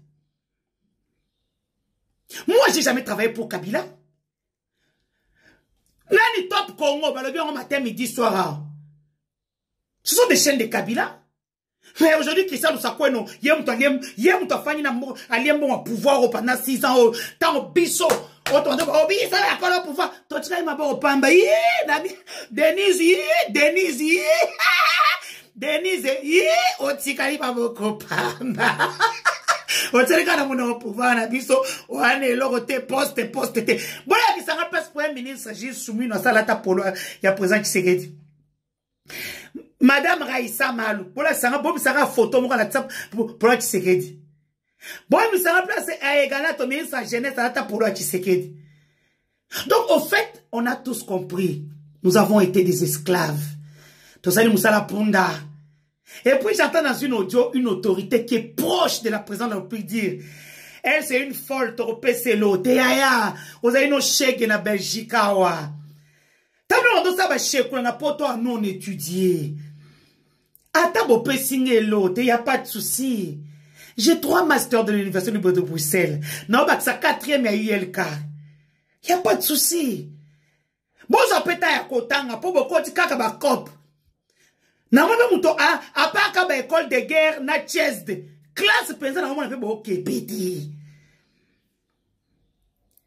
Moi, j'ai jamais travaillé pour Kabila. Nani Top Congo, bah, le bien, on matin, midi, soir. Ce sont des chaînes de Kabila. Mais aujourd'hui, Christian Lusakoueno, yem to fani na mo, aliem bon pouvoir pendant 6 ans, tant au biso. Autant de biso, la colle au pouvoir. Toi, tu l'as ma bon pamba, Denise, Denise, otikali pa moko pamba. Oteleka na mona pouvoir na biso, wane loko te poste te. Boya ki sanga place premier ministre Gilles Soumi no sala ta polo ya président Tshisekedi. Madame Raissa Malou, bola sanga bobi sanga photo moko na tsap pour Tshisekedi. Boya mi sanga place a égala to ministre jeunesse sala ta polo Tshisekedi. Donc au fait, on a tous compris. Nous avons été des esclaves. Tosali musala punda. Et puis j'entends dans une audio une autorité qui est proche de la présidente de la République dire elle c'est une folle toropé c'est l'autre. Yaya, vous avez nos chèques na Belgique. T'as vu on ça va chèque on a pas toi non étudié. Attends bon peut signer l'autre, il y a pas de souci. J'ai 3 masters de l'université de Bruxelles. Non bah ça 4e à ILK. Il y a pas de souci. Bon ça peut être kotanga pour beaucoup de kaka ba cop. Na mwana muto a part ka ba école de guerre na chesde. Classe président na mwana pe bo kepiti.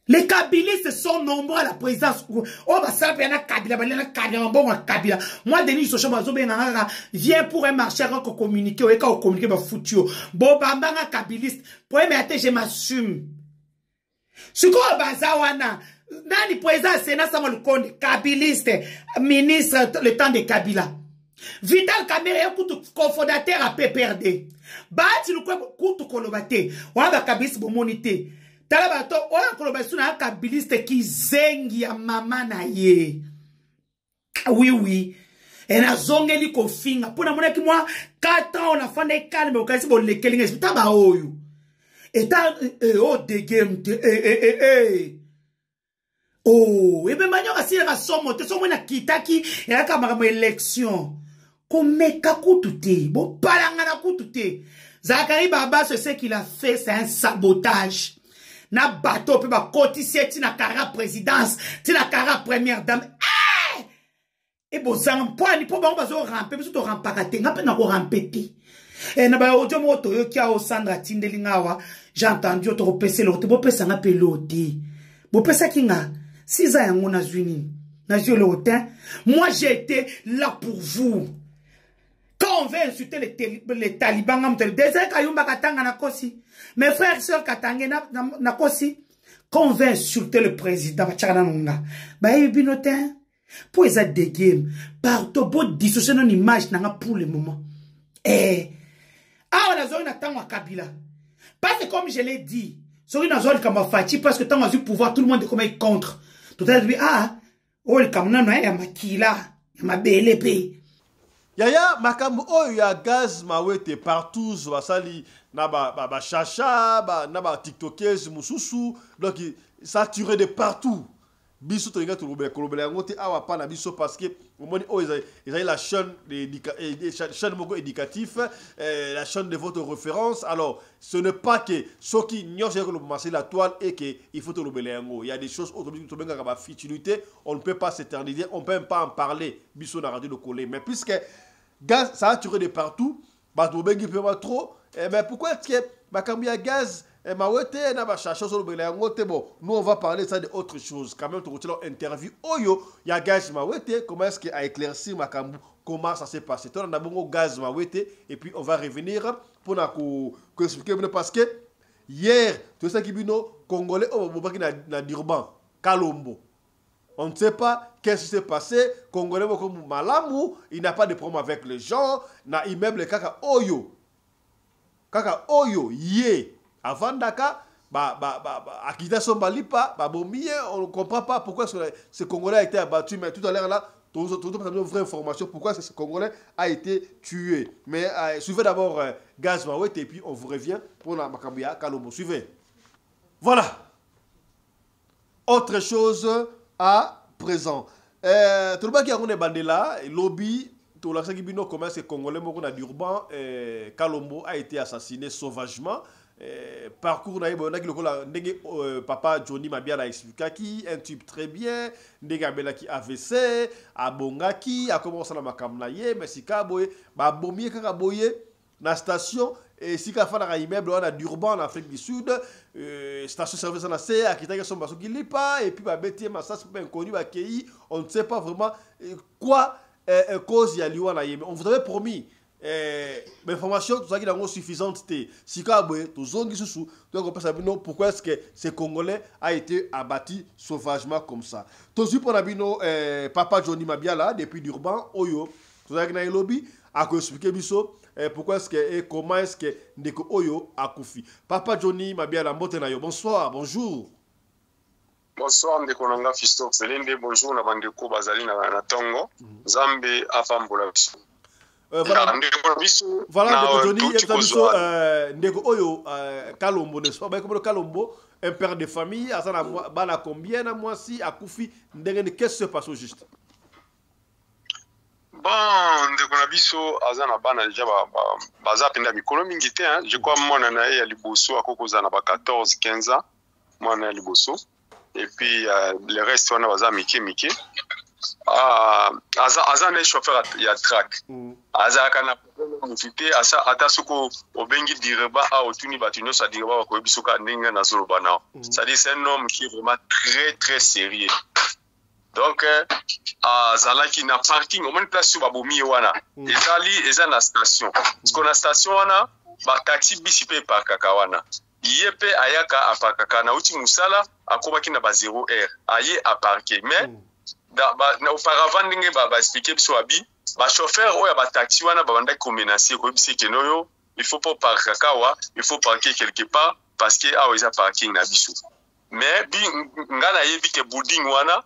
Les kabilistes sont nombreux à la présidence. Oh bah ça pe na kabila ba na kabila bon kabila. Moi Denis Socho bazo be na vient pour un marché à communiquer ou ka communiquer ba foutu. Bo bamba na kabiliste. Pour me je m'assume. Suko bazawana nani président Sénat Samuel Konde kabiliste ministre le temps de Kabila. Vital Kamerhe kutu cofondateur à PPRD. Bati lukwe kutu kolobate. Wanga kabisi bomonite. Tala bato oya kolobasi na kabiliste ki zengi ya mama na ye. Oui oui. Et na zongeli kofinga. Pona mona ki moi 4 ans on a fanda calme au kasi bo lekelinga. Taba oyo. Et ta oh de game oh, et bien maintenant si la somme te somme na kitaki et la kamera élection comme kakutute bon palanga na kutute Zakari Baba ce qu'il a fait c'est un sabotage na bateau pe ba cotiser ti na kara présidence ti na kara première dame et bon zang poani po ba zo ramper biso to rampaka te ngape na ko rampeti et na ba ojo moto yo kia o Sandra Tindelingawa j'ai entendu autre PC l'autre bo pesa na pelote bo pesa kinga 6 ans on a zuni na moi j'ai été là pour vous quand on veut insulter les talibans déjà kayumba katanga na kosi mes frères et sœurs katanga na kosi quand on veut insulter le président bachana nonga ba binotin pour les des games partout beau dissocier une image nanga pour le moment on a zone na tango Kabila parce que comme je l'ai dit sur une zone comme Fati parce que tant on a eu pouvoir tout le monde est comme contre. Tout à l'heure, oh, le Cameroun, il y a Makila, il y a Mabelepe. Yaya, makambo, oh, il y a gaz, mawete, partout, Wasali, naba chacha, naba tiktokers, mususu, donc, saturé de partout. Biso, tu regardes, tu regardes, awa pa na biso, parce que, au moins, oh, ils ont la chaîne éducatif, la chaîne de votre référence. Alors, ce n'est pas que ceux qui ignorent la toile et qu'il faut te le belayer. Il y a des choses autour de futilité, on ne peut pas s'éterniser, on ne peut même pas en parler. Biso na radio de coller. Mais puisque gaz, ça a tiré de partout, bah, tu peux trop, mais pourquoi est-ce que, bah, quand il y a gaz, nous on va parler ça de autre chose. Quand même, tu retrouves l'interview. Oyo, il y a gaz Mawete. Comment est-ce qu'il a éclairci Makambu? Comment ça s'est passé? On a bon gaz Mawete. Et puis on va revenir pour expliquer parce que hier, tout ça qui bino Congolais au Bobaki na Durban, Kalombo. On ne sait pas qu'est-ce qui s'est passé. Congolais comme Malamou, il n'a pas de problème avec les gens. Na immeuble Kaka Oyo. Kaka Oyo, yé. Avant Dakar, Akita Sombalipa, on ne comprend pas pourquoi ce Congolais a été abattu. Mais tout à l'heure, là, tu as une vraie information pourquoi ce Congolais a été tué. Mais suivez d'abord Gaz Mawete et puis on vous revient pour la Makambia Kalombo. Suivez. Voilà. Autre chose à présent. Tout le monde qui a un bandela, lobby, tout le monde qui a comment ce Congolais à Durban, Kalombo a été assassiné sauvagement. Parcours papa Johnny Mabia l'a expliqué qui un type très bien ndega qui AVC abongaki a commencé na makamnaye mais si ka boye ba bomie kaka boye na station et si ka fa na immeuble on a Durban en Afrique du Sud station service na C a kitaka son baso kilipa et puis ba betie massas pas inconnu ba kei on ne sait pas vraiment quoi cause ya liwa na yeme on vous avait promis l'information tout ça qui est suffisante si pourquoi est-ce que ce Congolais a été abattu sauvagement comme ça tout pour papa Johnny Mabiala depuis Durban Oyo tout ça qui est lobby a expliqué pourquoi est-ce que et comment est-ce que Ndeko Oyo a koufi papa Johnny Mabiala mbotenayo bonsoir bonjour. Bonsoir Ndeko Nanga Fisto Felende bonjour na bandeko bazali na Tongo Zambe afambola. Voilà, ndeko oyo Kalombo ne soit comme Kalombo, un père de famille, azana bana combien na mwasi akufi ndenge qu'est-ce qui se passe au juste? Bon, ndeko na biso azana bana déjà baza penda mikolo mingi te, hein. Je crois mwana na ye ya liboso akokoza na ba 14 15 ans, mwana ya liboso. Et puis le reste on a baza mike. Aza ne chauffeur ya track. Aza kana invité asa atasuko obengi direba a otuni batino sa direba ko bisoka ndenge na zoloba na. C'est un homme qui est vraiment très sérieux. Donc azala ki na parking au moins place sur babomi wana. Eza na station. Parce qu'on a station wana ba taxi bisipe pa kakawana. Yepe ayaka apakaka na uti musala akobaki na ba 0 heure. Aye a parquer mais auparavant ndenge ba expliquer biso abi ba chauffeur oya ba taxi wana ba banda ko menacer ko bisi ke noyo il faut pas parker kawa, il faut parquer quelque part parce que a oza parking na biso. Mais ngana yebi ke building wana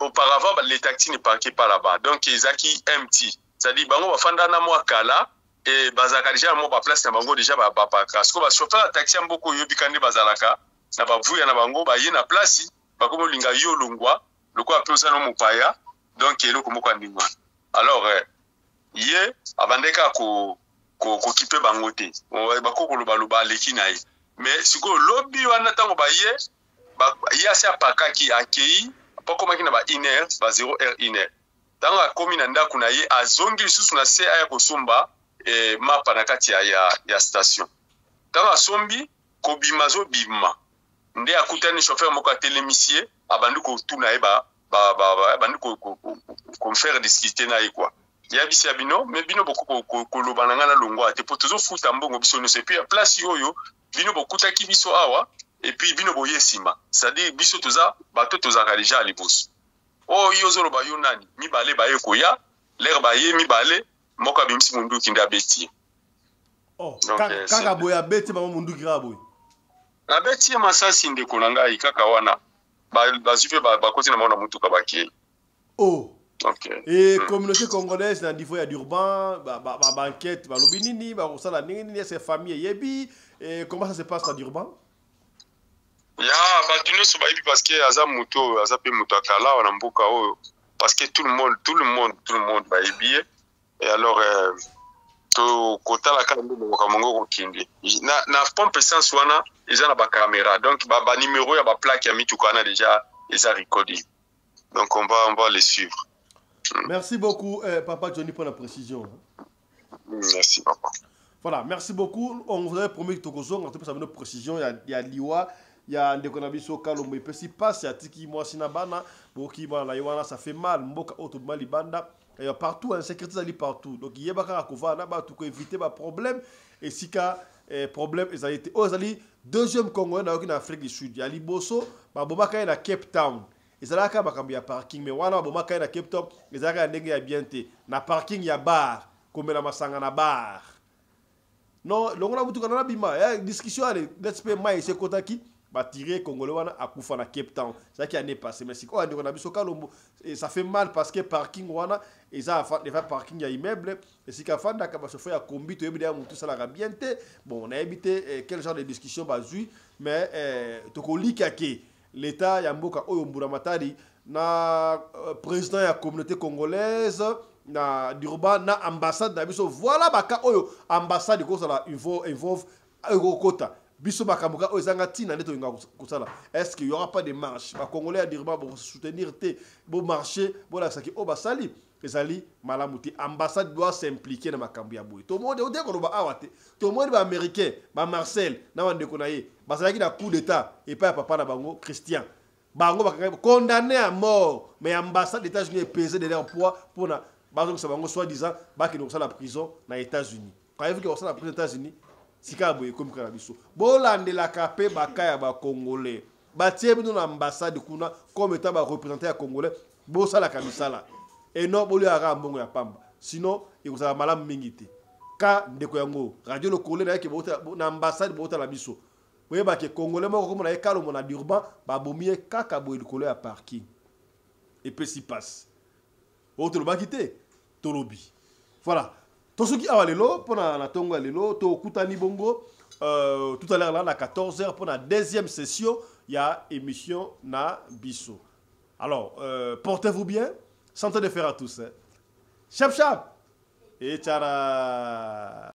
auparavant les taxis ne parquaient pas là-bas. Donc ezaki empty. C'est-à-dire bango ba fanda na mo kala et bazaka déjà mo ba place na bango déjà ba parka. Parce que ba chauffeur taxi amboko yobi kande bazalaka na ba vuya na bango ba ye na place ba ko linga yo longwa. Le quoi appelle ça non mopaya donc il est comme quoi ndingwa alors yé abandeka ko kipe bangote ba ko lo baloba leki na ye mais siko lobby wana tango ba ye asa apaka ki akei pas comme ki na ba iner ba 0 heure iner tango akomi na ndako na ye azongi susu na se aya kosomba mapa na kati ya station tango asombi ko bimazo bima nde akutani chauffeur moko atelemisie abandu ko tuna eba abandu ko faire discuter na quoi ya bisi ya bino mais bino beaucoup ko lobana na longwa te poto zo futa mbongo biso no se puis à place yoyo bino bokuta ki biso awa et puis bino boye sima c'est-à-dire biso toza bato toza déjà à libos oh yo zo loba yo nani mi bale ba yeko ya l'air ba ye mi bale moko bimsi mundu kinda beti oh kaka boya beti mama mundu kira boy na beti masasi ndeko nanga ikaka wana bazupe bakoti na mona mutuka baki oh okay et communauté congolaise na niveau ya d'urban banquette balobi nini ba kosala nini ces familles yebi et comment ça se passe na d'urban ya batino so baibi parce que aza muto aza pe muto akala wana mboka oyo parce que tout le monde baibi et alors to kotala kala mbo ka mongo ko kindi na pompe essence wana eza na ba caméra donc ba numéro ya ba plaque ya mituka na déjà eza recordé donc on va les suivre. Merci beaucoup papa Johnny pour la précision. Merci papa. Voilà, merci beaucoup. On vous avait promis que Tokozo on a une précision il y a liwa il y a ndekonabiso Kalombo et si passe ya tiki moi sinabana boki bana yowana ça fait mal mboka automa libanda. Il y a partout, l'insécurité est partout. Donc, il y a des gens qui ont éviter des problèmes. Et si les problèmes, ils ont été. Oh, ils ont deuxième Congo en Afrique du Sud. Il y a Liboso, il y a Cape Town. Ils ont un parking. Mais il y a Cape Town, ils ont un bien. Na parking, il y a bar. Comme la masanga na bar. Non, le on a bima. Discussion, let's pay my sekotaki. Bah tirer Congolais wana akufa na Cape Town ça qui année passée mais c'est quoi on a vu Kalombo et ça fait mal parce que parking wana et ça des parking ya immeuble et si ka fanda ka ba chauffeur ya combi to yebida mutu ça la bien té bon on a évité quel genre de discussion bazui mais to ko likake l'état ya mboka oyo mbura matari na président ya communauté congolaise na d'urban na ambassade na biso voilà baka oyo ambassade ko ça la involve kota biso bakamuka ozanga tina neto inga kusala est-ce qu'il y aura pas de marche ba congolais à dire pour soutenir te bo marcher bo la saki o basali ezali malamuti ambassade doit s'impliquer na makambo ya boy to monde o de ko ba awate to monde ba américain ba Marcel na wande ko na ye basalaki na coup d'état et pas papa na bango Christian bango ba condamné à mort mais ambassade des États-Unis est pesé de leur poids pour na bango ça bango soi-disant ba ki no la prison na États-Unis quand il veut que ça la prison aux États-Unis sika boye comme kanabiso bolande la kapé bakaya ba congolais batie bino na ambassade kuna comme état ba représenter ya congolais bo sala kabisala et non boli ara mbongo ya pamba sinon ikozala malamu mingi te ka ndeko yango radio le congolais na yake na ambassade bota la biso boye ba ke congolais moko comme na Kalombo na d'urban ba bomie kaka boye le congolais à parking et puis si passe autre ba quitter tolobi voilà Pour ceux qui ont lelo, pour la tonga lelo, to kutani bongo, tout à l'heure là, à 14h, pour la deuxième session, il y a émission na biso. Alors, portez-vous bien, santé de faire à tous. Hein. Chap chap et tchara.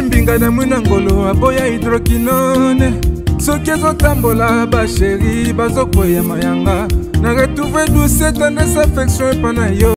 Mbinga na mwina ngolo aboya hydroquinone soki ezotambola basheri bazokwea mayanga na retrouve douce tendresse affection epa na yo